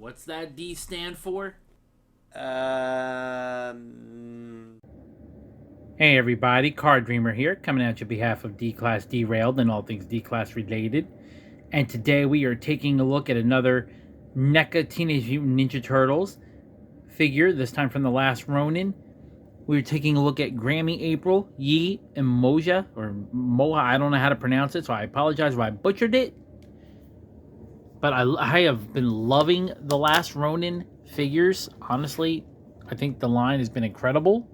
What's that D stand for? Hey everybody, Card Dreamer here, coming at you on behalf of D-Class Derailed and all things D-Class related. And today we are taking a look at another NECA Teenage Mutant Ninja Turtles figure, this time from the last Ronin. We're taking a look at Grammy April, Yi, and Moja, or Moha, I don't know how to pronounce it, so I apologize if I butchered it. But I have been loving the last Ronin figures. Honestly, I think the line has been incredible.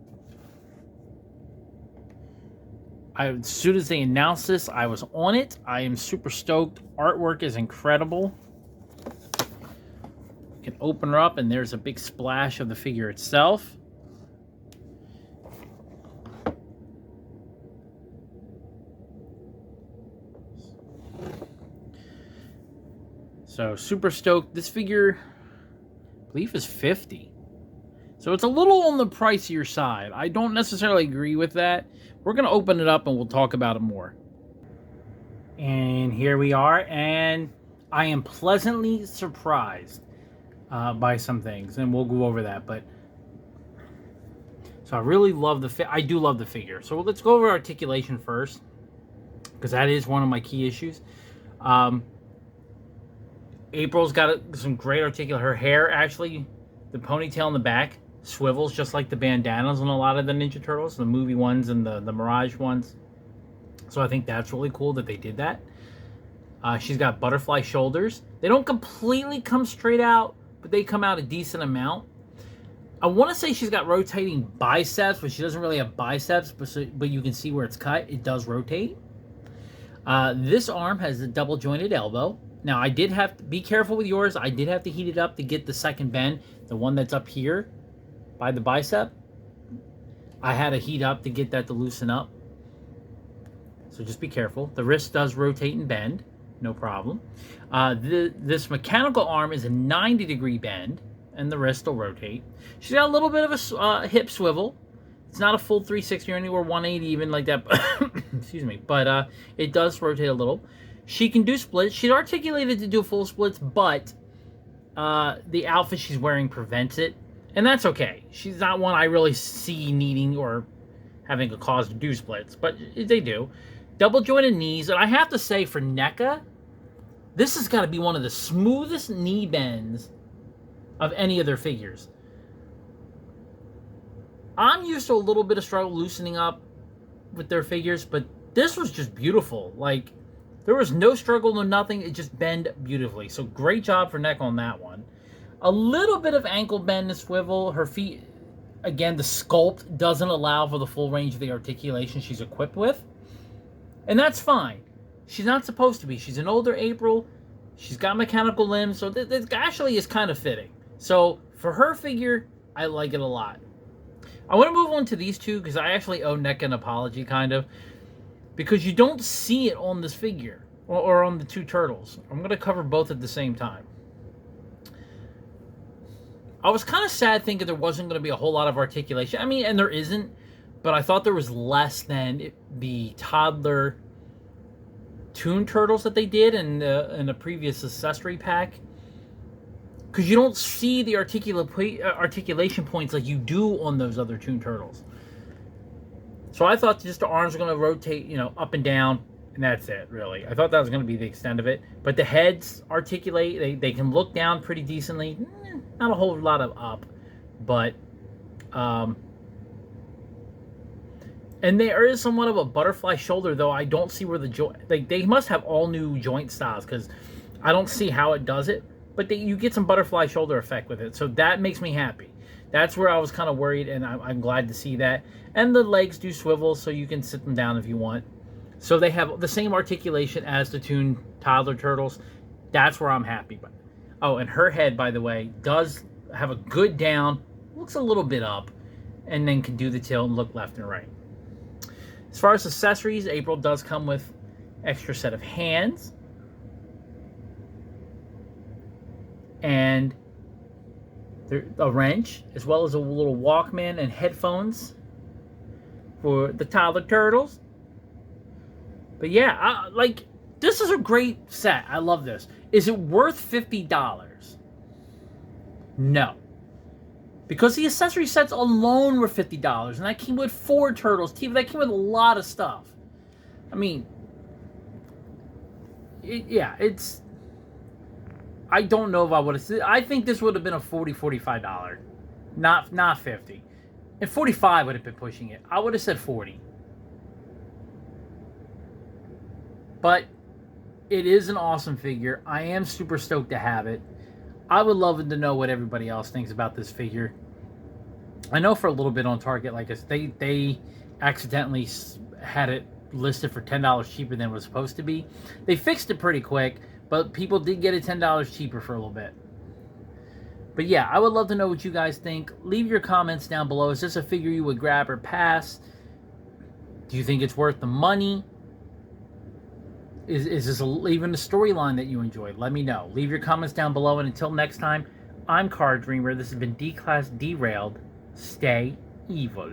As soon as they announced this, I was on it. I am super stoked. Artwork is incredible. You can open her up and there's a big splash of the figure itself. So super stoked. This figure, I believe, is $50. So it's a little on the pricier side. I don't necessarily agree with that. We're going to open it up and we'll talk about it more. And here we are. And I am pleasantly surprised by some things. And we'll go over that. But so I really love I do love the figure. So let's go over articulation first, because that is one of my key issues. April's got some great articulation. Her hair, actually, the ponytail in the back swivels just like the bandanas on a lot of the Ninja Turtles, the movie ones and the Mirage ones. So I think that's really cool that they did that. She's got butterfly shoulders. They don't completely come straight out, but they come out a decent amount. I want to say she's got rotating biceps, but she doesn't really have biceps, but you can see where it's cut. It does rotate. This arm has a double jointed elbow. Now, I did have to be careful with yours. I did have to heat it up to get the second bend, the one that's up here by the bicep. I had to heat up to get that to loosen up. So just be careful. The wrist does rotate and bend, no problem. This mechanical arm is a 90-degree bend, and the wrist will rotate. She's got a little bit of a hip swivel. It's not a full 360 or anywhere 180 even like that. Excuse me. But it does rotate a little. She can do splits. She's articulated to do full splits, but the outfit she's wearing prevents it. And that's okay. She's not one I really see needing or having a cause to do splits, but they do. Double jointed knees. And I have to say, for NECA, this has got to be one of the smoothest knee bends of any of their figures. I'm used to a little bit of struggle loosening up with their figures, but this was just beautiful. Like, there was no struggle, no nothing. It just bent beautifully. So great job for NECA on that one. A little bit of ankle bend and swivel. Her feet, again, the sculpt doesn't allow for the full range of the articulation she's equipped with. And that's fine. She's not supposed to be. She's an older April. She's got mechanical limbs. So this actually is kind of fitting. So for her figure, I like it a lot. I want to move on to these two because I actually owe NECA an apology, kind of. Because you don't see it on this figure, or on the two turtles. I'm going to cover both at the same time. I was kind of sad thinking there wasn't going to be a whole lot of articulation. I mean, and there isn't, but I thought there was less than the toddler Toon Turtles that they did in a previous accessory pack. Because you don't see the articulation points like you do on those other Toon Turtles. So I thought just the arms were going to rotate, up and down, and that's it, really. I thought that was going to be the extent of it. But the heads articulate. They can look down pretty decently. Not a whole lot of up. But, and there is somewhat of a butterfly shoulder, though I don't see where the joint... Like, they must have all new joint styles, because I don't see how it does it. But you get some butterfly shoulder effect with it. So that makes me happy. That's where I was kind of worried, and I'm glad to see that. And the legs do swivel, so you can sit them down if you want. So they have the same articulation as the Toon Toddler Turtles. That's where I'm happy. But oh, and her head, by the way, does have a good down, looks a little bit up, and then can do the tilt and look left and right. As far as accessories, April does come with extra set of hands. And a wrench, as well as a little Walkman and headphones for the Toddler Turtles. But yeah, like, this is a great set. I love this. Is it worth $50? No. Because the accessory sets alone were $50, and that came with 4 turtles. That came with a lot of stuff. I mean, it's... I don't know if I would have... I think this would have been a $40, $45. Not 50. And 45 would have been pushing it. I would have said 40. But it is an awesome figure. I am super stoked to have it. I would love to know what everybody else thinks about this figure. I know for a little bit on Target, like they accidentally had it listed for $10 cheaper than it was supposed to be. They fixed it pretty quick, but people did get it $10 cheaper for a little bit. But yeah, I would love to know what you guys think. Leave your comments down below. Is this a figure you would grab or pass? Do you think it's worth the money? Is this even a storyline that you enjoyed? Let me know. Leave your comments down below, and until next time, I'm Card Dreamer. This has been D-Class Derailed. Stay evil.